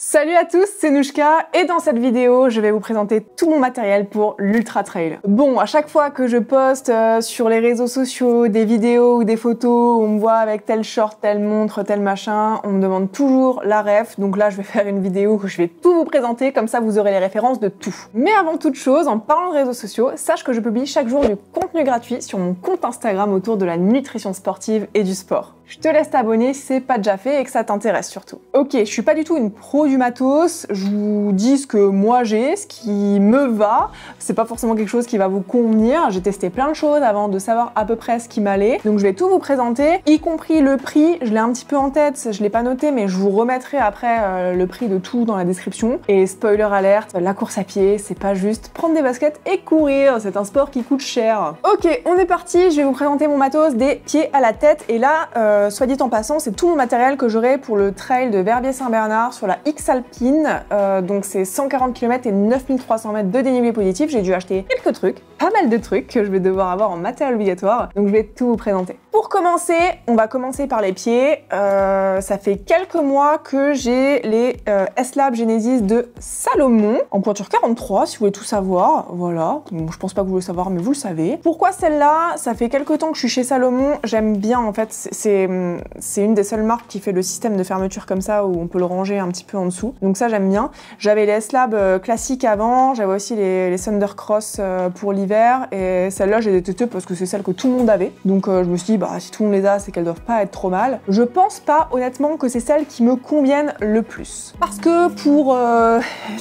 Salut à tous, c'est Nouchka et dans cette vidéo, je vais vous présenter tout mon matériel pour l'Ultra Trail. Bon, à chaque fois que je poste sur les réseaux sociaux des vidéos ou des photos où on me voit avec tel short, telle montre, tel machin, on me demande toujours la ref. Donc là, je vais faire une vidéo où je vais tout vous présenter, comme ça vous aurez les références de tout. Mais avant toute chose, en parlant de réseaux sociaux, sache que je publie chaque jour du contenu gratuit sur mon compte Instagram autour de la nutrition sportive et du sport. Je te laisse t'abonner si c'est pas déjà fait et que ça t'intéresse surtout. Ok, je suis pas du tout une pro du matos, je vous dis ce que moi j'ai, ce qui me va. C'est pas forcément quelque chose qui va vous convenir. J'ai testé plein de choses avant de savoir à peu près ce qui m'allait. Donc je vais tout vous présenter, y compris le prix. Je l'ai un petit peu en tête, je l'ai pas noté, mais je vous remettrai après le prix de tout dans la description. Et spoiler alerte, la course à pied, c'est pas juste prendre des baskets et courir. C'est un sport qui coûte cher. Ok, on est parti. Je vais vous présenter mon matos des pieds à la tête. Et là, soit dit en passant, c'est tout mon matériel que j'aurai pour le trail de Verbier-Saint-Bernard sur la X-Alpine. Donc c'est 140 km et 9300 mètres de dénivelé positif. J'ai dû acheter quelques trucs, pas mal de trucs que je vais devoir avoir en matériel obligatoire. Donc je vais tout vous présenter. Pour commencer, on va commencer par les pieds. Ça fait quelques mois que j'ai les S-Lab Genesis de Salomon en pointure 43, si vous voulez tout savoir. Voilà, bon, je pense pas que vous voulez savoir, mais vous le savez. Pourquoi celle-là? Ça fait quelques temps que je suis chez Salomon. J'aime bien, en fait, c'est une des seules marques qui fait le système de fermeture comme ça, où on peut le ranger un petit peu en dessous. Donc ça, j'aime bien. J'avais les S-Lab classiques avant, j'avais aussi les Thunder Cross pour l'hiver, et celle-là, j'ai détesté parce que c'est celle que tout le monde avait. Donc je me suis dit, bah, si tout le monde les a, c'est qu'elles doivent pas être trop mal. Je pense pas, honnêtement, que c'est celles qui me conviennent le plus. Parce que pour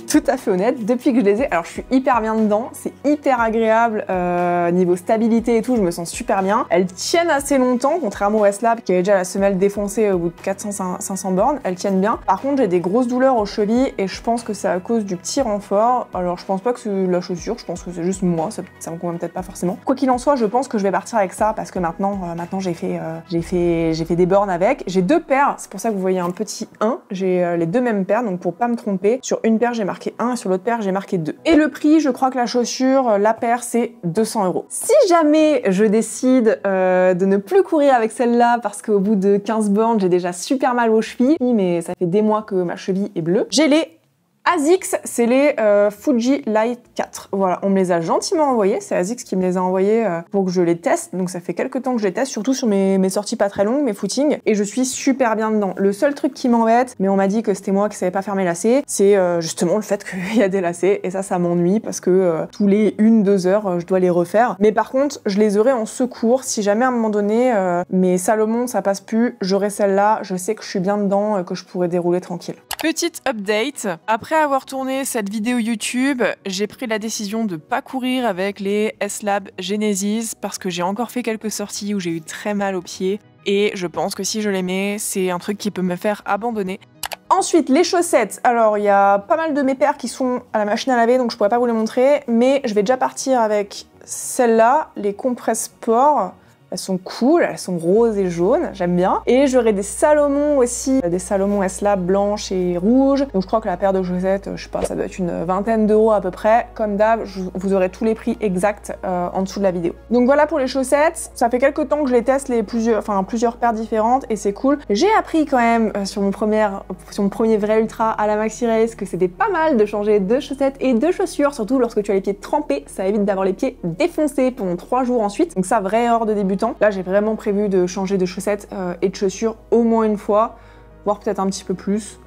tout à fait honnête, depuis que je les ai, alors je suis hyper bien dedans, c'est hyper agréable niveau stabilité et tout, je me sens super bien. Elles tiennent assez longtemps, contrairement au S-Lab qui avait déjà la semelle défoncée au bout de 400-500 bornes, elles tiennent bien. Par contre, j'ai des grosses douleurs aux chevilles et je pense que c'est à cause du petit renfort. Alors je pense pas que c'est la chaussure, je pense que c'est juste moi, ça me convient peut-être pas forcément. Quoi qu'il en soit, je pense que je vais partir avec ça parce que maintenant j'ai fait des bornes avec. J'ai deux paires, c'est pour ça que vous voyez un petit 1. J'ai les deux mêmes paires, donc pour pas me tromper, sur une paire j'ai marqué 1 et sur l'autre paire j'ai marqué 2. Et le prix, je crois que la chaussure, la paire, c'est 200 €. Si jamais je décide de ne plus courir avec celle-là parce qu'au bout de 15 bornes, j'ai déjà super mal aux chevilles, mais ça fait des mois que ma cheville est bleue, j'ai les ASICS, c'est les Fuji Light 4. Voilà, on me les a gentiment envoyés, c'est ASICS qui me les a envoyés pour que je les teste, donc ça fait quelques temps que je les teste, surtout sur mes sorties pas très longues, mes footings, et je suis super bien dedans. Le seul truc qui m'embête, mais on m'a dit que c'était moi qui savais pas faire mes lacets, c'est justement le fait qu'il y a des lacets, et ça m'ennuie parce que tous les 1-2 heures, je dois les refaire. Mais par contre, je les aurai en secours, si jamais à un moment donné, mes Salomon ça passe plus, j'aurai celle-là, je sais que je suis bien dedans, que je pourrai dérouler tranquille. Petite update, après avoir tourné cette vidéo YouTube, j'ai pris la décision de pas courir avec les S-Lab Genesis parce que j'ai encore fait quelques sorties où j'ai eu très mal aux pieds et je pense que si je les mets, c'est un truc qui peut me faire abandonner. Ensuite, les chaussettes. Alors, il y a pas mal de mes paires qui sont à la machine à laver, donc je pourrais pas vous les montrer, mais je vais déjà partir avec celles-là, les Compress Sport. Elles sont cool, elles sont roses et jaunes, j'aime bien. Et j'aurai des Salomon aussi, des Salomon S-Lab blanches et rouges. Donc je crois que la paire de chaussettes, je sais pas, ça doit être une vingtaine d'euros à peu près. Comme d'hab, vous aurez tous les prix exacts en dessous de la vidéo. Donc voilà pour les chaussettes. Ça fait quelques temps que je les teste, plusieurs paires différentes et c'est cool. J'ai appris quand même sur mon premier vrai ultra à la Maxi Race que c'était pas mal de changer de chaussettes et de chaussures, surtout lorsque tu as les pieds trempés. Ça évite d'avoir les pieds défoncés pendant 3 jours ensuite. Donc ça, vraie erreur de débutant. Là, j'ai vraiment prévu de changer de chaussettes et de chaussures au moins une fois, voire peut-être un petit peu plus.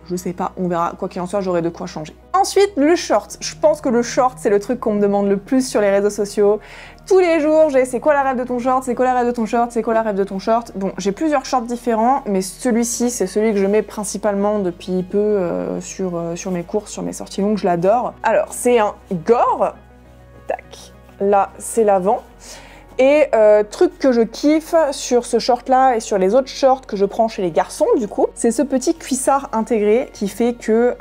Je sais pas, on verra. Quoi qu'il en soit, j'aurai de quoi changer. Ensuite, le short. Je pense que le short, c'est le truc qu'on me demande le plus sur les réseaux sociaux. Tous les jours, j'ai c'est quoi la rêve de ton short, c'est quoi la rêve de ton short, c'est quoi la rêve de ton short. Bon, j'ai plusieurs shorts différents, mais celui-ci, c'est celui que je mets principalement depuis peu sur mes courses, sur mes sorties longues. Je l'adore. Alors, c'est un Gore. Tac. Là, c'est l'avant. Et truc que je kiffe sur ce short là et sur les autres shorts que je prends chez les garçons du coup, c'est ce petit cuissard intégré qui fait que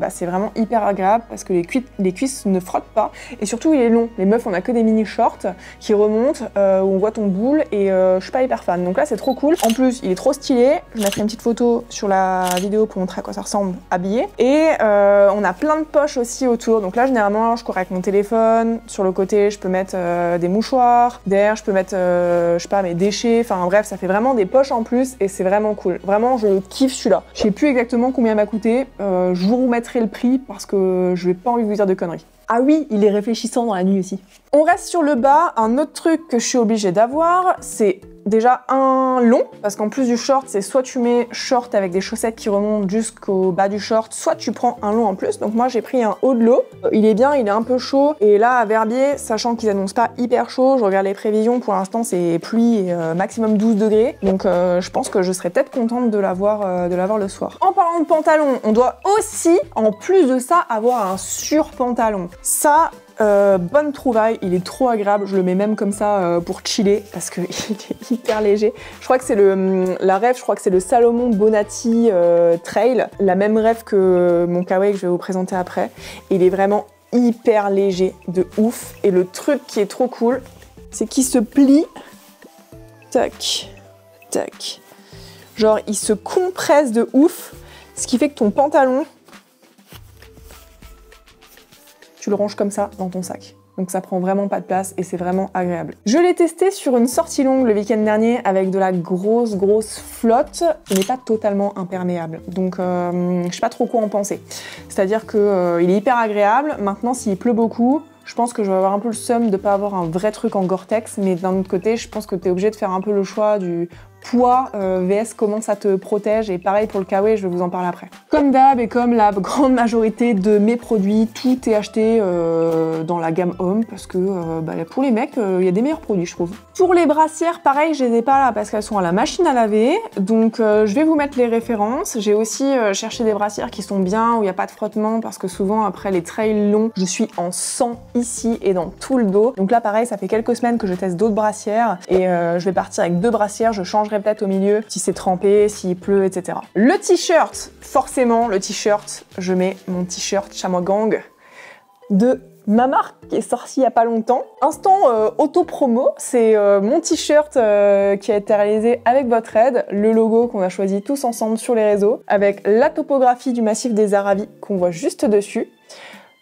c'est vraiment hyper agréable parce que les cuisses ne frottent pas et surtout il est long. Les meufs on a que des mini shorts qui remontent où on voit ton boule et je suis pas hyper fan. Donc là c'est trop cool. En plus il est trop stylé. Je mettrai une petite photo sur la vidéo pour montrer à quoi ça ressemble habillé. Et on a plein de poches aussi autour. Donc là généralement je cours avec mon téléphone. Sur le côté je peux mettre des mouchoirs. poches. Derrière, je peux mettre, je sais pas, mes déchets. Enfin bref, ça fait vraiment des poches en plus et c'est vraiment cool. Vraiment, je kiffe celui-là. Je sais plus exactement combien il m'a coûté. Je vous remettrai le prix parce que je vais pas envie de vous dire de conneries. Ah oui, il est réfléchissant dans la nuit aussi. On reste sur le bas. Un autre truc que je suis obligée d'avoir, c'est déjà un long, parce qu'en plus du short, c'est soit tu mets short avec des chaussettes qui remontent jusqu'au bas du short, soit tu prends un long en plus. Donc moi j'ai pris un haut de l'eau. Il est bien, il est un peu chaud. Et là à Verbier, sachant qu'ils annoncent pas hyper chaud, je regarde les prévisions, pour l'instant c'est pluie et maximum 12 degrés. Donc je pense que je serais peut-être contente de l'avoir le soir. En parlant de pantalon, on doit aussi, en plus de ça, avoir un surpantalon. Ça, bonne trouvaille, il est trop agréable, je le mets même comme ça pour chiller parce qu'il est hyper léger. Je crois que c'est la ref, je crois que c'est le Salomon Bonatti Trail, la même ref que mon kawaii que je vais vous présenter après. Il est vraiment hyper léger, de ouf. Et le truc qui est trop cool, c'est qu'il se plie, tac, tac. Genre il se compresse de ouf, ce qui fait que ton pantalon, tu le ranges comme ça dans ton sac. Donc ça prend vraiment pas de place et c'est vraiment agréable. Je l'ai testé sur une sortie longue le week-end dernier avec de la grosse flotte. Il n'est pas totalement imperméable. Donc je sais pas trop quoi en penser. C'est-à-dire que il est hyper agréable. Maintenant, s'il pleut beaucoup, je pense que je vais avoir un peu le seum de pas avoir un vrai truc en Gore-Tex. Mais d'un autre côté, je pense que tu es obligé de faire un peu le choix du poids vs comment ça te protège, et pareil pour le kawaii, je vais vous en parler après. Comme d'hab et comme la grande majorité de mes produits, tout est acheté dans la gamme homme parce que pour les mecs, il y a des meilleurs produits je trouve. Pour les brassières, pareil, je les ai pas là parce qu'elles sont à la machine à laver, donc je vais vous mettre les références. J'ai aussi cherché des brassières qui sont bien, où il n'y a pas de frottement, parce que souvent après les trails longs, je suis en sang ici et dans tout le dos. Donc là pareil, ça fait quelques semaines que je teste d'autres brassières et je vais partir avec 2 brassières, je changerai peut-être au milieu si c'est trempé, s'il pleut, etc. Le t-shirt, forcément, le t-shirt, je mets mon t-shirt Chamois Gang de ma marque qui est sorti il y a pas longtemps. Instant auto-promo, c'est mon t-shirt qui a été réalisé avec votre aide, le logo qu'on a choisi tous ensemble sur les réseaux, avec la topographie du massif des Aravis qu'on voit juste dessus,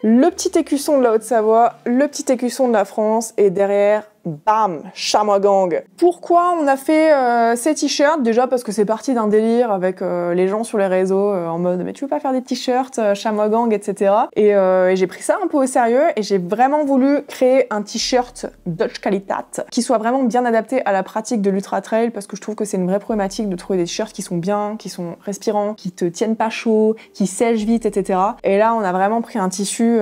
le petit écusson de la Haute-Savoie, le petit écusson de la France et derrière, bam, Chamois Gang. Pourquoi on a fait ces t-shirts? Déjà parce que c'est parti d'un délire avec les gens sur les réseaux en mode mais tu veux pas faire des t-shirts Chamois Gang, etc. Et j'ai pris ça un peu au sérieux et j'ai vraiment voulu créer un t-shirt Dutch Qualitat qui soit vraiment bien adapté à la pratique de l'ultra trail, parce que je trouve que c'est une vraie problématique de trouver des t-shirts qui sont bien, qui sont respirants, qui te tiennent pas chaud, qui sèchent vite, etc. Et là on a vraiment pris un tissu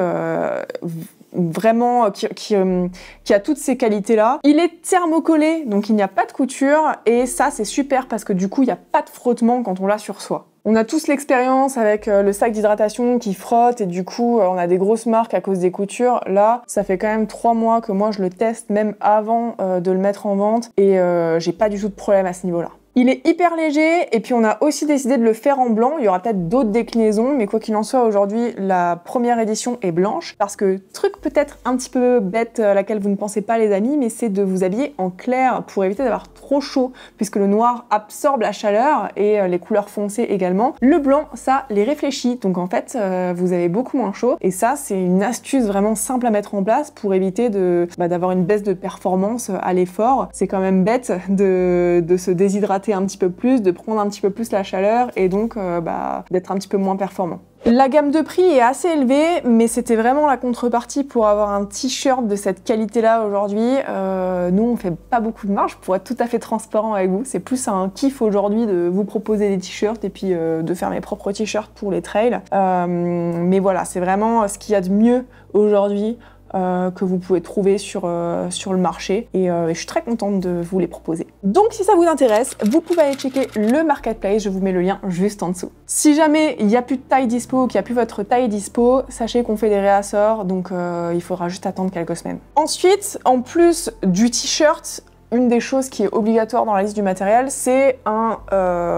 vraiment qui a toutes ces qualités-là. Il est thermocollé, donc il n'y a pas de couture, et ça c'est super parce que du coup il n'y a pas de frottement quand on l'a sur soi. On a tous l'expérience avec le sac d'hydratation qui frotte et du coup on a des grosses marques à cause des coutures. Là, ça fait quand même 3 mois que moi je le teste, même avant de le mettre en vente, et j'ai pas du tout de problème à ce niveau-là. Il est hyper léger et puis on a aussi décidé de le faire en blanc. Il y aura peut-être d'autres déclinaisons, mais quoi qu'il en soit, aujourd'hui, la première édition est blanche parce que, truc peut-être un petit peu bête à laquelle vous ne pensez pas les amis, mais c'est de vous habiller en clair pour éviter d'avoir trop chaud, puisque le noir absorbe la chaleur et les couleurs foncées également. Le blanc, ça les réfléchit, donc en fait, vous avez beaucoup moins chaud, et ça, c'est une astuce vraiment simple à mettre en place pour éviter d'avoir une baisse de performance à l'effort. C'est quand même bête de se déshydrater un petit peu plus, de prendre un petit peu plus la chaleur et donc d'être un petit peu moins performant. La gamme de prix est assez élevée, mais c'était vraiment la contrepartie pour avoir un t-shirt de cette qualité-là aujourd'hui. Nous, on fait pas beaucoup de marge, pour être tout à fait transparent avec vous. C'est plus un kiff aujourd'hui de vous proposer des t-shirts et puis de faire mes propres t-shirts pour les trails. Mais voilà, c'est vraiment ce qu'il y a de mieux aujourd'hui que vous pouvez trouver sur le marché, et je suis très contente de vous les proposer. Donc si ça vous intéresse, vous pouvez aller checker le marketplace, je vous mets le lien juste en dessous. Si jamais il n'y a plus de taille dispo ou qu'il n'y a plus votre taille dispo, sachez qu'on fait des réassorts, donc il faudra juste attendre quelques semaines. Ensuite, en plus du t-shirt, une des choses qui est obligatoire dans la liste du matériel, c'est un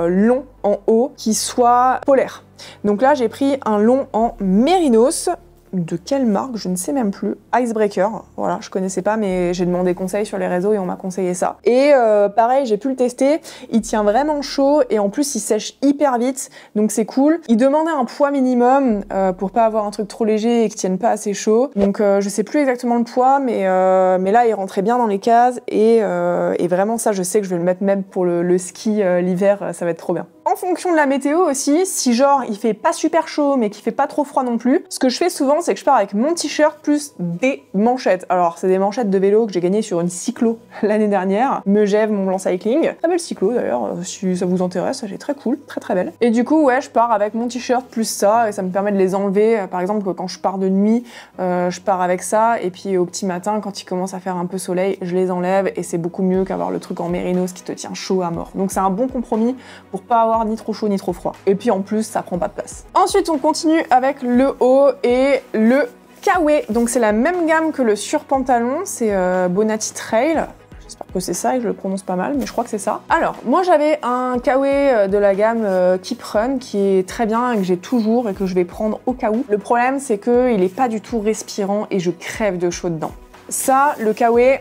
long en haut qui soit polaire. Donc là, j'ai pris un long en mérinos. de quelle marque, je ne sais même plus. Icebreaker, voilà, je connaissais pas, mais j'ai demandé conseil sur les réseaux et on m'a conseillé ça. Et pareil, j'ai pu le tester, il tient vraiment chaud et en plus il sèche hyper vite, donc c'est cool. Il demandait un poids minimum pour pas avoir un truc trop léger et qui tienne pas assez chaud. Donc je sais plus exactement le poids, mais là il rentrait bien dans les cases et vraiment ça, je sais que je vais le mettre même pour le ski l'hiver, ça va être trop bien. En fonction de la météo aussi, si genre il fait pas super chaud mais qu'il fait pas trop froid non plus, ce que je fais souvent c'est que je pars avec mon t-shirt plus des manchettes. Alors c'est des manchettes de vélo que j'ai gagné sur une cyclo l'année dernière, Megève Mont Blanc Cycling. Très belle cyclo d'ailleurs, si ça vous intéresse, elle est très cool, très belle. Et du coup ouais, je pars avec mon t-shirt plus ça et ça me permet de les enlever. Par exemple quand je pars de nuit, je pars avec ça et puis au petit matin quand il commence à faire un peu soleil, je les enlève et c'est beaucoup mieux qu'avoir le truc en mérinos qui te tient chaud à mort. Donc c'est un bon compromis pour pas avoir ni trop chaud ni trop froid. Et puis en plus, ça prend pas de place. Ensuite, on continue avec le haut et le Kawe. Donc c'est la même gamme que le surpantalon, c'est Bonatti Trail. J'espère que c'est ça et que je le prononce pas mal, mais je crois que c'est ça. Alors, moi j'avais un Kawe de la gamme Keep Run qui est très bien et que j'ai toujours et que je vais prendre au cas où. Le problème, c'est qu'il est pas du tout respirant et je crève de chaud dedans. Ça, le Kawe,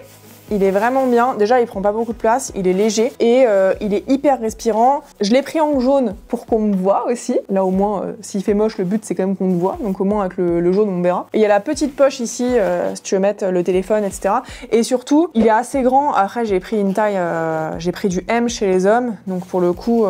il est vraiment bien. Déjà, il prend pas beaucoup de place, il est léger et il est hyper respirant. Je l'ai pris en jaune pour qu'on me voit aussi. Là, au moins, s'il fait moche, le but, c'est quand même qu'on me voit. Donc, au moins, avec le jaune, on me verra. Et il y a la petite poche ici, si tu veux mettre le téléphone, etc. Et surtout, il est assez grand. Après, j'ai pris une taille, j'ai pris du M chez les hommes. Donc, pour le coup,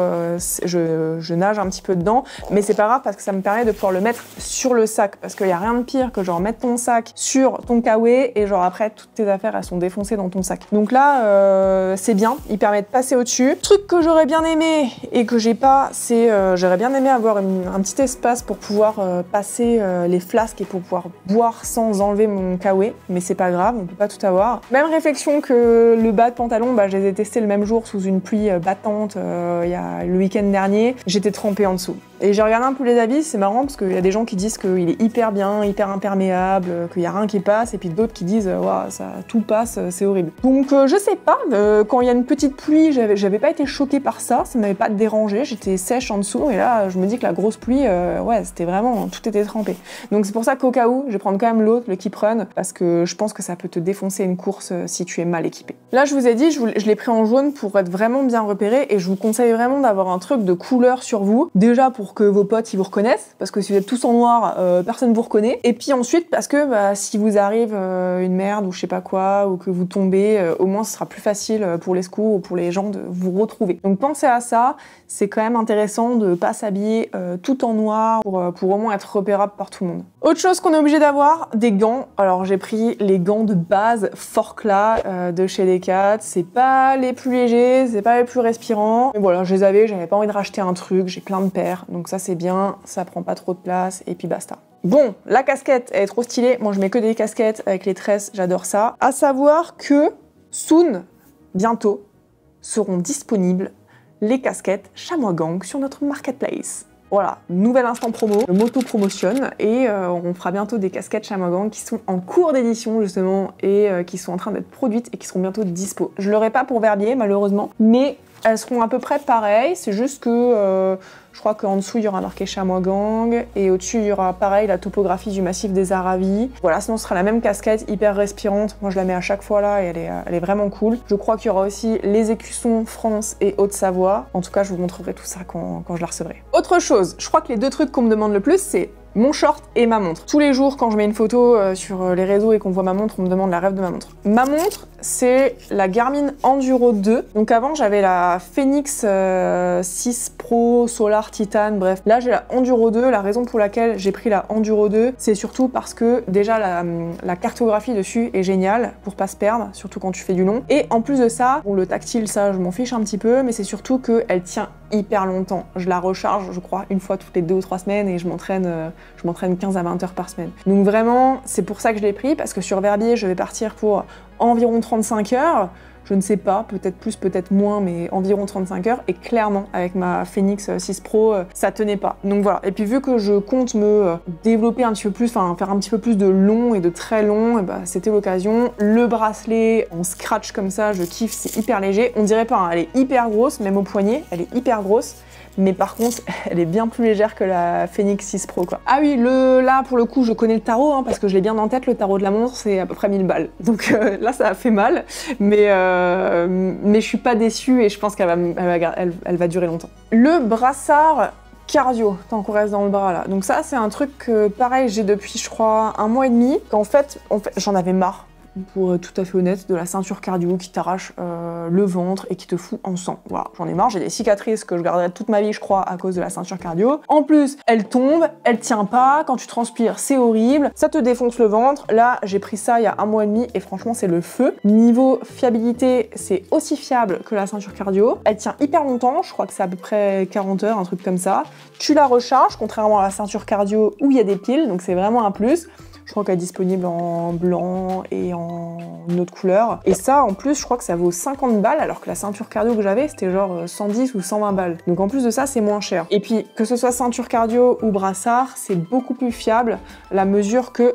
je nage un petit peu dedans. Mais c'est pas grave parce que ça me permet de pouvoir le mettre sur le sac. Parce qu'il y a rien de pire que genre mettre ton sac sur ton Kawe et genre après, toutes tes affaires, elles sont défoncées dans ton sac. Donc là, c'est bien, il permet de passer au-dessus. Truc que j'aurais bien aimé et que j'ai pas, c'est j'aurais bien aimé avoir un petit espace pour pouvoir passer les flasques et pour pouvoir boire sans enlever mon Kawe, mais c'est pas grave, on peut pas tout avoir. Même réflexion que le bas de pantalon, bah, je les ai testés le même jour sous une pluie battante il y a le week-end dernier, j'étais trempée en dessous. Et j'ai regardé un peu les avis, c'est marrant parce qu'il y a des gens qui disent qu'il est hyper bien, hyper imperméable, qu'il n'y a rien qui passe, et puis d'autres qui disent waouh, ça tout passe, c'est horrible. Donc je sais pas, quand il y a une petite pluie, j'avais pas été choquée par ça, ça m'avait pas dérangé, j'étais sèche en dessous, et là je me dis que la grosse pluie, ouais, c'était vraiment, tout était trempé. Donc c'est pour ça qu'au cas où, je vais prendre quand même l'autre, le Keep Run, parce que je pense que ça peut te défoncer une course si tu es mal équipé. Là je vous ai dit, je l'ai pris en jaune pour être vraiment bien repéré, et je vous conseille vraiment d'avoir un truc de couleur sur vous, déjà pour que vos potes ils vous reconnaissent, parce que si vous êtes tous en noir, personne vous reconnaît. Et puis ensuite parce que bah, si vous arrive une merde ou je sais pas quoi, ou que vous tombez, au moins ce sera plus facile pour les secours ou pour les gens de vous retrouver. Donc pensez à ça, c'est quand même intéressant de pas s'habiller tout en noir pour au moins être repérable par tout le monde. Autre chose qu'on est obligé d'avoir, des gants. Alors j'ai pris les gants de base Forclaz de chez Decat. C'est pas les plus légers, c'est pas les plus respirants. Mais voilà, je les avais, j'avais pas envie de racheter un truc, j'ai plein de paires. Donc ça c'est bien, ça prend pas trop de place et puis basta. Bon, la casquette, elle est trop stylée. Moi je mets que des casquettes avec les tresses, j'adore ça. À savoir que soon, bientôt, seront disponibles les casquettes Chamois Gang sur notre marketplace. Voilà, nouvel instant promo, le moto promotionne et on fera bientôt des casquettes Chamois Gang qui sont en cours d'édition justement et qui sont en train d'être produites et qui seront bientôt dispo. Je l'aurai pas pour Verbier malheureusement, mais elles seront à peu près pareilles, c'est juste que je crois qu'en dessous il y aura marqué Chamois Gang et au-dessus il y aura pareil la topographie du massif des Aravis. Voilà, sinon ce sera la même casquette hyper respirante, moi je la mets à chaque fois là et elle est vraiment cool. Je crois qu'il y aura aussi les écussons France et Haute-Savoie, en tout cas je vous montrerai tout ça quand je la recevrai. Autre chose, je crois que les deux trucs qu'on me demande le plus c'est mon short et ma montre. Tous les jours, quand je mets une photo sur les réseaux et qu'on voit ma montre, on me demande la ref de ma montre. Ma montre, c'est la Garmin Enduro 2. Donc avant, j'avais la Fenix 6 Pro Solar Titan, bref. Là, j'ai la Enduro 2. La raison pour laquelle j'ai pris la Enduro 2, c'est surtout parce que déjà, la cartographie dessus est géniale pour pas se perdre, surtout quand tu fais du long. Et en plus de ça, bon, le tactile, ça, je m'en fiche un petit peu, mais c'est surtout qu'elle tient hyper longtemps. Je la recharge, je crois, une fois toutes les 2 ou 3 semaines et je m'entraîne 15 à 20 heures par semaine. Donc vraiment, c'est pour ça que je l'ai pris, parce que sur Verbier, je vais partir pour environ 35 heures. Je ne sais pas, peut-être plus, peut-être moins, mais environ 35 heures. Et clairement, avec ma Fenix 6 Pro, ça tenait pas. Donc voilà. Et puis vu que je compte me développer un petit peu plus, enfin faire un petit peu plus de long et de très long, et bah, c'était l'occasion. Le bracelet en scratch comme ça, je kiffe, c'est hyper léger. On dirait pas, hein, elle est hyper grosse, même au poignet, elle est hyper grosse. mais par contre, elle est bien plus légère que la Fenix 6 Pro, quoi. Ah oui, là, pour le coup, je connais le tarot, hein, parce que je l'ai bien en tête, le tarot de la montre, c'est à peu près 1000 balles. Donc là, ça a fait mal, mais je suis pas déçue et je pense qu'elle va durer longtemps. Le brassard cardio, tant qu'on reste dans le bras là. Donc ça, c'est un truc que, pareil, j'ai depuis, je crois, 1 mois et demi, qu'en fait j'en avais marre. Pour être tout à fait honnête, de la ceinture cardio qui t'arrache le ventre et qui te fout en sang. Voilà, j'en ai marre, j'ai des cicatrices que je garderai toute ma vie, je crois, à cause de la ceinture cardio. En plus, elle tombe, elle tient pas, quand tu transpires, c'est horrible, ça te défonce le ventre. Là, j'ai pris ça il y a 1 mois et demi et franchement, c'est le feu. Niveau fiabilité, c'est aussi fiable que la ceinture cardio. Elle tient hyper longtemps, je crois que c'est à peu près 40 heures, un truc comme ça. Tu la recharges, contrairement à la ceinture cardio où il y a des piles, donc c'est vraiment un plus. Je crois qu'elle est disponible en blanc et en une autre couleur. Et ça, en plus, je crois que ça vaut 50 balles, alors que la ceinture cardio que j'avais, c'était genre 110 ou 120 balles. Donc en plus de ça, c'est moins cher. Et puis, que ce soit ceinture cardio ou brassard, c'est beaucoup plus fiable la mesure que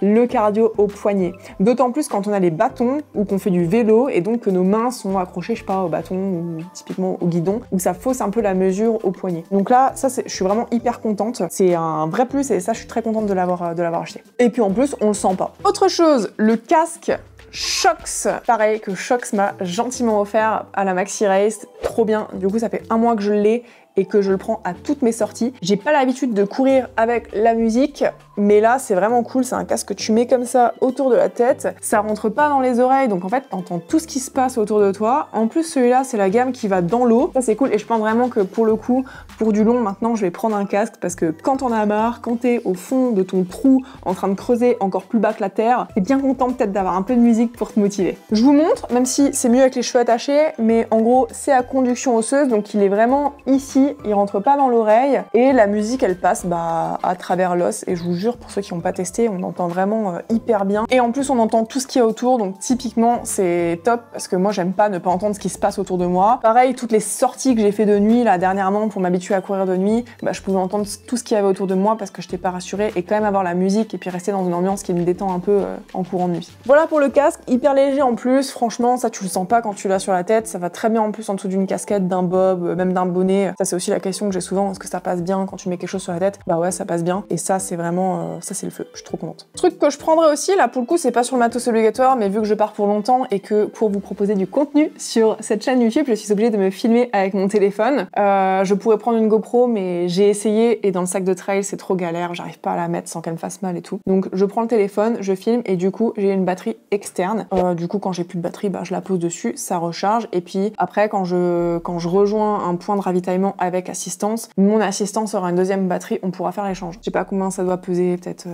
le cardio au poignet. D'autant plus quand on a les bâtons ou qu'on fait du vélo et donc que nos mains sont accrochées, je sais pas, au bâton ou typiquement au guidon, où ça fausse un peu la mesure au poignet. Donc là, ça, je suis vraiment hyper contente. C'est un vrai plus et ça, je suis très contente de l'avoir acheté. Et puis en plus, on le sent pas. Autre chose, le casque Shox, pareil, que Shox m'a gentiment offert à la Maxi Race, trop bien. Du coup, ça fait 1 mois que je l'ai et que je le prends à toutes mes sorties. J'ai pas l'habitude de courir avec la musique, mais là, c'est vraiment cool. C'est un casque que tu mets comme ça autour de la tête. Ça rentre pas dans les oreilles, donc en fait, t'entends tout ce qui se passe autour de toi. En plus, celui-là, c'est la gamme qui va dans l'eau. Ça, c'est cool et je pense vraiment que pour le coup, pour du long, maintenant, je vais prendre un casque parce que quand t'en as marre, quand t'es au fond de ton trou en train de creuser encore plus bas que la terre, t'es bien content peut-être d'avoir un peu de musique pour te motiver. Je vous montre, même si c'est mieux avec les cheveux attachés, mais en gros, c'est à conduction osseuse, donc il est vraiment ici. Il rentre pas dans l'oreille et la musique elle passe à travers l'os et je vous jure pour ceux qui n'ont pas testé on entend vraiment hyper bien et en plus on entend tout ce qu'il y a autour donc typiquement c'est top parce que moi j'aime pas ne pas entendre ce qui se passe autour de moi. Pareil toutes les sorties que j'ai fait de nuit là dernièrement pour m'habituer à courir de nuit, je pouvais entendre tout ce qu'il y avait autour de moi parce que je n'étais pas rassurée et quand même avoir la musique et puis rester dans une ambiance qui me détend un peu en courant de nuit. Voilà pour le casque, hyper léger en plus, franchement ça tu le sens pas quand tu l'as sur la tête, ça va très bien en plus en dessous d'une casquette, d'un bob, même d'un bonnet, ça c'est aussi la question que j'ai souvent, est-ce que ça passe bien quand tu mets quelque chose sur la tête? Bah ouais, ça passe bien. Et ça, c'est vraiment, ça c'est le feu. Je suis trop contente. Truc que je prendrais aussi, là pour le coup, c'est pas sur le matos obligatoire, mais vu que je pars pour longtemps et que pour vous proposer du contenu sur cette chaîne YouTube, je suis obligée de me filmer avec mon téléphone. Je pourrais prendre une GoPro, mais j'ai essayé et dans le sac de trail, c'est trop galère. J'arrive pas à la mettre sans qu'elle me fasse mal et tout. Donc je prends le téléphone, je filme et du coup, j'ai une batterie externe. Du coup, quand j'ai plus de batterie, je la pose dessus, ça recharge. Et puis après, quand je rejoins un point de ravitaillement avec assistance, mon assistance aura une deuxième batterie, on pourra faire l'échange. Je sais pas combien ça doit peser, peut-être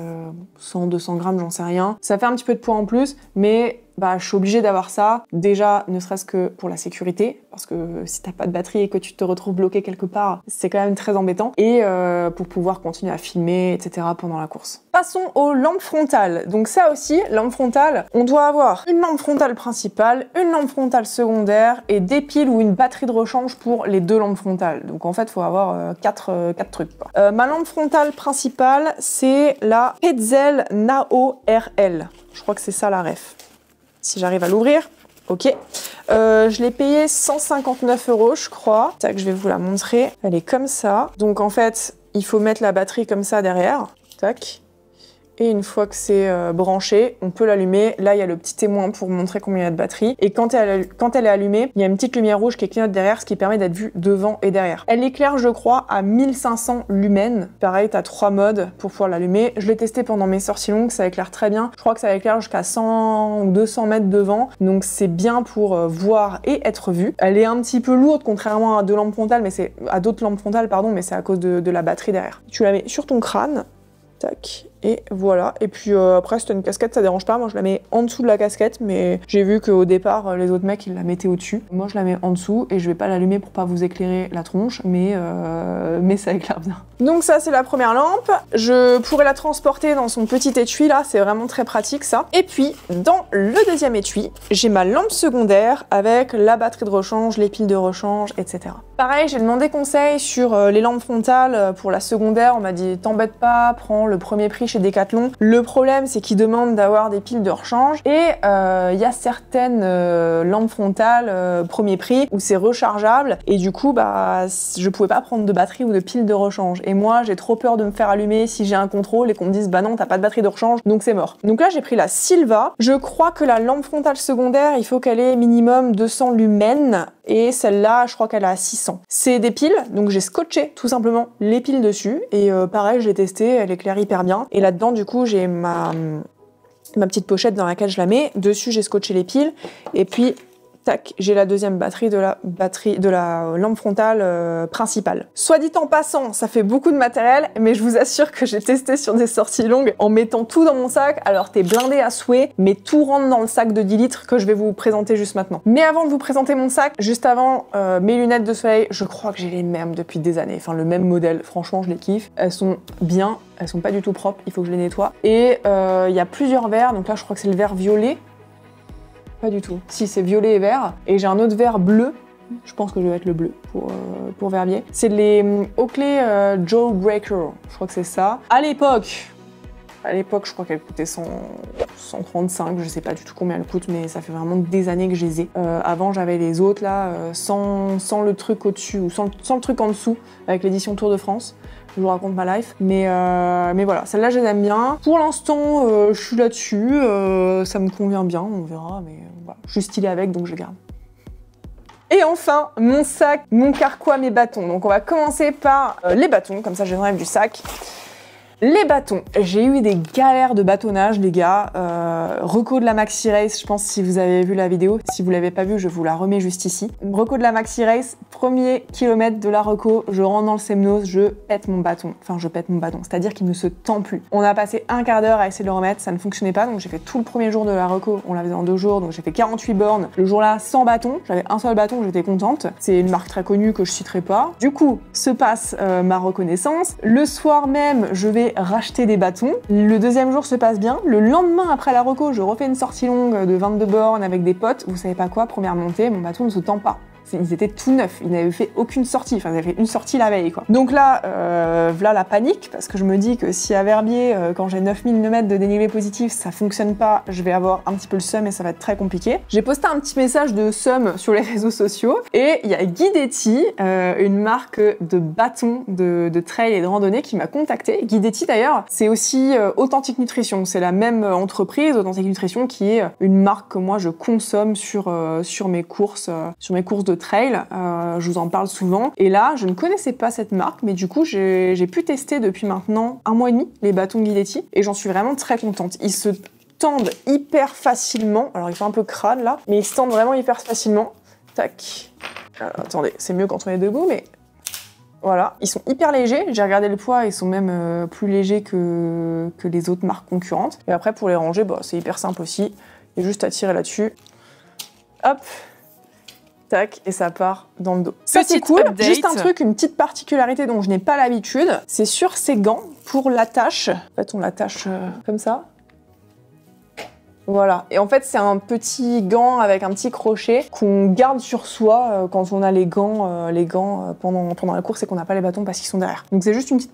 100-200 grammes, j'en sais rien. Ça fait un petit peu de poids en plus, mais je suis obligée d'avoir ça, déjà ne serait-ce que pour la sécurité, parce que si t'as pas de batterie et que tu te retrouves bloqué quelque part, c'est quand même très embêtant, et pour pouvoir continuer à filmer, etc. pendant la course. Passons aux lampes frontales. Donc ça aussi, lampe frontale, on doit avoir une lampe frontale principale, une lampe frontale secondaire, et des piles ou une batterie de rechange pour les 2 lampes frontales. Donc en fait, il faut avoir 4 trucs. Ma lampe frontale principale, c'est la Petzl Nao RL. Je crois que c'est ça la ref. Si j'arrive à l'ouvrir, ok. Je l'ai payé 159 €, je crois. Tac, je vais vous la montrer. Elle est comme ça. Donc en fait, il faut mettre la batterie comme ça derrière. Tac. Et une fois que c'est branché, on peut l'allumer. Là, il y a le petit témoin pour montrer combien il y a de batterie. Et quand elle est allumée, il y a une petite lumière rouge qui clignote derrière, ce qui permet d'être vu devant et derrière. Elle éclaire, je crois, à 1500 lumens. Pareil, t'as 3 modes pour pouvoir l'allumer. Je l'ai testé pendant mes sorties longues, ça éclaire très bien. Je crois que ça éclaire jusqu'à 100 ou 200 mètres devant. Donc c'est bien pour voir et être vu. Elle est un petit peu lourde, contrairement à d'autres lampes frontales, mais c'est à cause de la batterie derrière. Tu la mets sur ton crâne. Tac. Et voilà, et puis après si t'as une casquette ça dérange pas, moi je la mets en dessous de la casquette, mais j'ai vu qu'au départ les autres mecs ils la mettaient au-dessus. Moi je la mets en dessous et je vais pas l'allumer pour pas vous éclairer la tronche, mais ça éclaire bien. Donc ça c'est la première lampe, je pourrais la transporter dans son petit étui là, c'est vraiment très pratique ça. Et puis dans le deuxième étui, j'ai ma lampe secondaire avec la batterie de rechange, les piles de rechange, etc. Pareil, j'ai demandé conseil sur les lampes frontales pour la secondaire, on m'a dit t'embête pas, prends le premier prix chez Decathlon. Le problème, c'est qu'ils demandent d'avoir des piles de rechange et il y a certaines lampes frontales premier prix où c'est rechargeable et du coup, bah, je pouvais pas prendre de batterie ou de piles de rechange. Et moi, j'ai trop peur de me faire allumer si j'ai un contrôle et qu'on me dise bah non, t'as pas de batterie de rechange, donc c'est mort. Donc là, j'ai pris la Silva. Je crois que la lampe frontale secondaire, il faut qu'elle ait minimum 200 lumens et celle-là, je crois qu'elle a 600. C'est des piles, donc j'ai scotché tout simplement les piles dessus et pareil, je l'ai testé, elle éclaire hyper bien. Et là-dedans, du coup, j'ai ma petite pochette dans laquelle je la mets. Dessus, j'ai scotché les piles et puis tac, j'ai la deuxième batterie de la lampe frontale principale. Soit dit en passant, ça fait beaucoup de matériel, mais je vous assure que j'ai testé sur des sorties longues en mettant tout dans mon sac. Alors t'es blindé à souhait, mais tout rentre dans le sac de 10 litres que je vais vous présenter juste maintenant. Mais avant de vous présenter mon sac, juste avant, mes lunettes de soleil, je crois que j'ai les mêmes depuis des années. Enfin, le même modèle, franchement, je les kiffe. Elles sont bien, elles sont pas du tout propres, il faut que je les nettoie. Et il y a plusieurs verres, donc là je crois que c'est le vert violet. Pas du tout. Si, c'est violet et vert. Et j'ai un autre vert bleu. Je pense que je vais mettre le bleu pour Verbier. C'est les Oakley Jawbreaker. Je crois que c'est ça. À l'époque, je crois qu'elle coûtait 135. Je sais pas du tout combien elle coûte, mais ça fait vraiment des années que je les ai. Avant, j'avais les autres là, sans le truc au-dessus ou sans le truc en dessous, avec l'édition Tour de France. Je vous raconte ma life. Mais voilà, celle-là, je les aime bien. Pour l'instant, je suis là-dessus. Ça me convient bien, on verra. Mais voilà, je suis stylée avec, donc je garde. Et enfin, mon sac, mon carquois, mes bâtons. Donc on va commencer par les bâtons, comme ça je viendrai du sac. Les bâtons, j'ai eu des galères de bâtonnage les gars, reco de la Maxi Race, je pense si vous avez vu la vidéo, si vous l'avez pas vue je vous la remets juste ici. Reco de la Maxi Race, premier kilomètre de la reco, je rentre dans le Semnos, je pète mon bâton, c'est-à-dire qu'il ne se tend plus. On a passé un quart d'heure à essayer de le remettre, ça ne fonctionnait pas, donc j'ai fait tout le premier jour de la reco, on la faisait en 2 jours, donc j'ai fait 48 bornes. Le jour-là, sans bâton, j'avais un seul bâton, j'étais contente, c'est une marque très connue que je citerai pas. Du coup, se passe ma reconnaissance, le soir même, je vais racheter des bâtons. Le deuxième jour se passe bien. Le lendemain, après la reco, je refais une sortie longue de 22 bornes avec des potes. Vous savez pas quoi, première montée, mon bâton ne se tend pas. Ils étaient tout neufs, ils n'avaient fait aucune sortie, enfin ils avaient fait une sortie la veille quoi. Donc là, voilà la panique, parce que je me dis que si à Verbier, quand j'ai 9000 Nm de dénivelé positif, ça fonctionne pas, je vais avoir un petit peu le seum et ça va être très compliqué. J'ai posté un petit message de seum sur les réseaux sociaux, et il y a Guidetti, une marque de bâtons de trail et de randonnée qui m'a contacté. Guidetti d'ailleurs, c'est aussi Authentic Nutrition, c'est la même entreprise, Authentic Nutrition, qui est une marque que moi je consomme sur mes courses de trail, je vous en parle souvent. Et là, je ne connaissais pas cette marque, mais du coup, j'ai pu tester depuis maintenant 1 mois et demi les bâtons Guidetti, et j'en suis vraiment très contente. Ils se tendent hyper facilement. Alors, il fait un peu crade là, mais ils se tendent vraiment hyper facilement. Tac. Alors, attendez, c'est mieux quand on est debout, mais voilà. Ils sont hyper légers. J'ai regardé le poids, ils sont même plus légers que les autres marques concurrentes. Et après, pour les ranger, bah, c'est hyper simple aussi. Il y a juste à tirer là-dessus. Hop. Tac, et ça part dans le dos. Ça c'est cool. Update. Juste un truc, une petite particularité dont je n'ai pas l'habitude, c'est sur ces gants pour l'attache. En fait, on l'attache comme ça. Voilà. Et en fait, c'est un petit gant avec un petit crochet qu'on garde sur soi quand on a les gants pendant la course et qu'on n'a pas les bâtons parce qu'ils sont derrière. Donc c'est juste une petite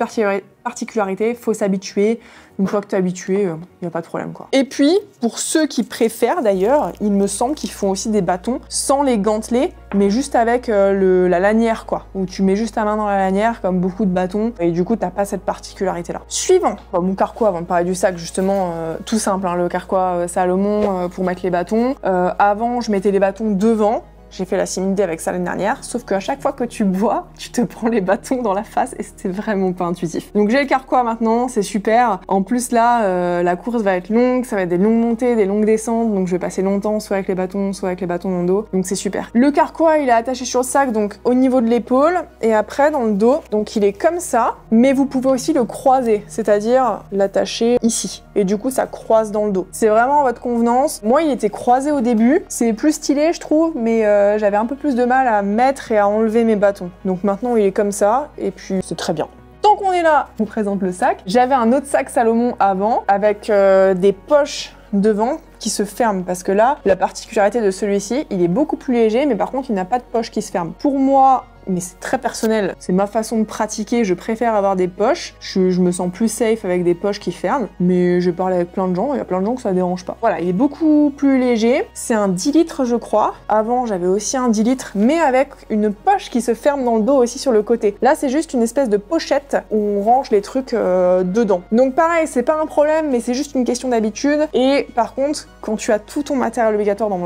particularité, faut s'habituer. Une fois que tu es habitué, il n'y a pas de problème quoi. Et puis, pour ceux qui préfèrent d'ailleurs, il me semble qu'ils font aussi des bâtons sans les gantelets, mais juste avec la lanière quoi, où tu mets juste ta main dans la lanière comme beaucoup de bâtons, et du coup t'as pas cette particularité là. Suivant, mon carquois, avant de parler du sac justement, tout simple, hein, le carquois Salomon pour mettre les bâtons. Avant, je mettais les bâtons devant. J'ai fait la similité avec ça l'année dernière, sauf qu'à chaque fois que tu bois, tu te prends les bâtons dans la face et c'était vraiment pas intuitif. Donc j'ai le carquois maintenant, c'est super. En plus là, la course va être longue, ça va être des longues montées, des longues descentes, donc je vais passer longtemps soit avec les bâtons, soit avec les bâtons dans le dos, donc c'est super. Le carquois, il est attaché sur le sac, donc au niveau de l'épaule, et après dans le dos, donc il est comme ça, mais vous pouvez aussi le croiser, c'est-à-dire l'attacher ici. Et du coup, ça croise dans le dos. C'est vraiment à votre convenance. Moi, il était croisé au début, c'est plus stylé, je trouve, mais j'avais un peu plus de mal à mettre et à enlever mes bâtons. Donc maintenant, il est comme ça, et puis c'est très bien. Tant qu'on est là, je vous présente le sac. J'avais un autre sac Salomon avant, avec des poches devant qui se ferment, parce que là, la particularité de celui-ci, il est beaucoup plus léger, mais par contre, il n'a pas de poche qui se ferme. Pour moi, mais c'est très personnel. C'est ma façon de pratiquer, je préfère avoir des poches. Je me sens plus safe avec des poches qui ferment, mais j'ai parlé avec plein de gens, il y a plein de gens que ça dérange pas. Voilà, il est beaucoup plus léger. C'est un 10 litres, je crois. Avant, j'avais aussi un 10 litres, mais avec une poche qui se ferme dans le dos aussi sur le côté. Là, c'est juste une espèce de pochette où on range les trucs dedans. Donc pareil, c'est pas un problème, mais c'est juste une question d'habitude. Et par contre, quand tu as tout ton matériel obligatoire dans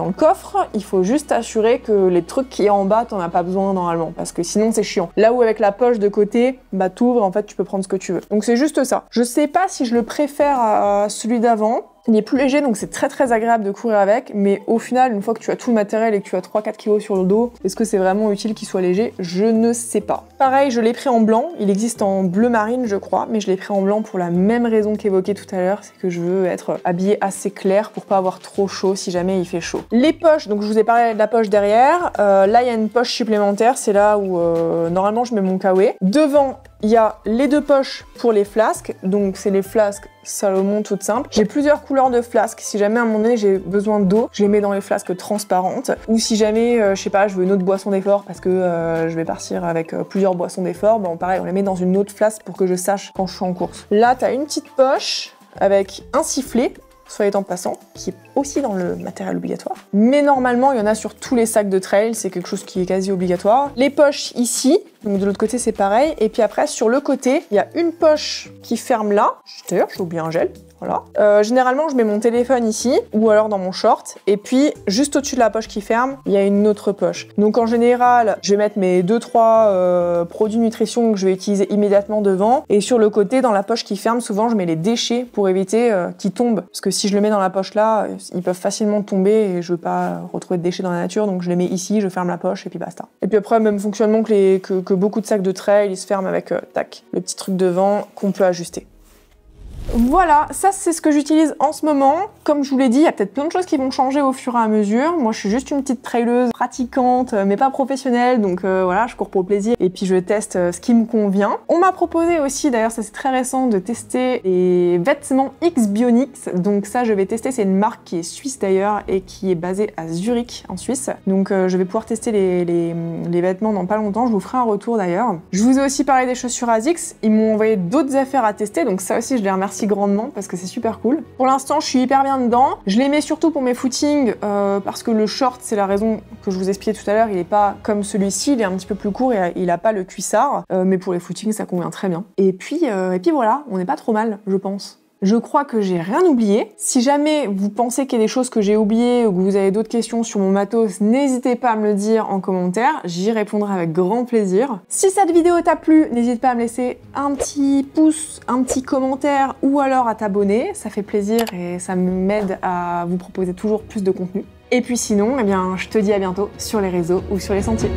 le coffre, il faut juste t'assurer que les trucs qui est en bas, t'en as pas besoin normalement, parce que sinon c'est chiant. Là où avec la poche de côté, bah t'ouvres, en fait tu peux prendre ce que tu veux. Donc c'est juste ça. Je sais pas si je le préfère à celui d'avant. Il est plus léger, donc c'est très agréable de courir avec, mais au final, une fois que tu as tout le matériel et que tu as 3-4 kg sur le dos, est-ce que c'est vraiment utile qu'il soit léger? Je ne sais pas. Pareil, je l'ai pris en blanc, il existe en bleu marine je crois, mais je l'ai pris en blanc pour la même raison qu'évoquée tout à l'heure, c'est que je veux être habillée assez clair pour pas avoir trop chaud si jamais il fait chaud. Les poches, donc je vous ai parlé de la poche derrière, là il y a une poche supplémentaire, c'est là où normalement je mets mon kawaii. Devant, il y a les deux poches pour les flasques, donc c'est les flasques Salomon toutes simples. J'ai plusieurs couleurs de flasques, si jamais à un moment donné j'ai besoin d'eau, je les mets dans les flasques transparentes, ou si jamais, je sais pas, je veux une autre boisson d'effort parce que je vais partir avec plusieurs boissons d'effort, bon pareil, on les met dans une autre flasque pour que je sache quand je suis en course. Là, t'as une petite poche avec un sifflet, soit étant passant, qui est aussi dans le matériel obligatoire. Mais normalement, il y en a sur tous les sacs de trail, c'est quelque chose qui est quasi obligatoire. Les poches ici, donc de l'autre côté c'est pareil, et puis après sur le côté, il y a une poche qui ferme là. D'ailleurs, j'ai oublié un gel. Voilà. Généralement, je mets mon téléphone ici, ou alors dans mon short, et puis juste au-dessus de la poche qui ferme, il y a une autre poche. Donc en général, je vais mettre mes 2-3 produits nutrition que je vais utiliser immédiatement devant, et sur le côté, dans la poche qui ferme, souvent je mets les déchets pour éviter qu'ils tombent, parce que si je le mets dans la poche là, ils peuvent facilement tomber, et je veux pas retrouver de déchets dans la nature, donc je les mets ici, je ferme la poche, et puis basta. Et puis après, même fonctionnement que beaucoup de sacs de trail, ils se ferment avec, tac, le petit truc devant qu'on peut ajuster. Voilà, ça c'est ce que j'utilise en ce moment. Comme je vous l'ai dit, il y a peut-être plein de choses qui vont changer au fur et à mesure. Moi je suis juste une petite traileuse pratiquante, mais pas professionnelle, donc voilà, je cours pour le plaisir et puis je teste ce qui me convient. On m'a proposé aussi, d'ailleurs ça c'est très récent, de tester les vêtements X-Bionics. Donc ça je vais tester, c'est une marque qui est suisse d'ailleurs et qui est basée à Zurich en Suisse. Donc je vais pouvoir tester les vêtements dans pas longtemps, je vous ferai un retour d'ailleurs. Je vous ai aussi parlé des chaussures ASICS, ils m'ont envoyé d'autres affaires à tester, donc ça aussi je les remercie grandement parce que c'est super cool. Pour l'instant, je suis hyper bien dedans. Je les mets surtout pour mes footings parce que le short, c'est la raison que je vous expliquais tout à l'heure, il est pas comme celui-ci, il est un petit peu plus court et il a pas le cuissard, mais pour les footings, ça convient très bien. Et puis voilà, on n'est pas trop mal, je pense. Je crois que j'ai rien oublié. Si jamais vous pensez qu'il y a des choses que j'ai oubliées ou que vous avez d'autres questions sur mon matos, n'hésitez pas à me le dire en commentaire, j'y répondrai avec grand plaisir. Si cette vidéo t'a plu, n'hésite pas à me laisser un petit pouce, un petit commentaire ou alors à t'abonner, ça fait plaisir et ça m'aide à vous proposer toujours plus de contenu. Et puis sinon, eh bien, je te dis à bientôt sur les réseaux ou sur les sentiers.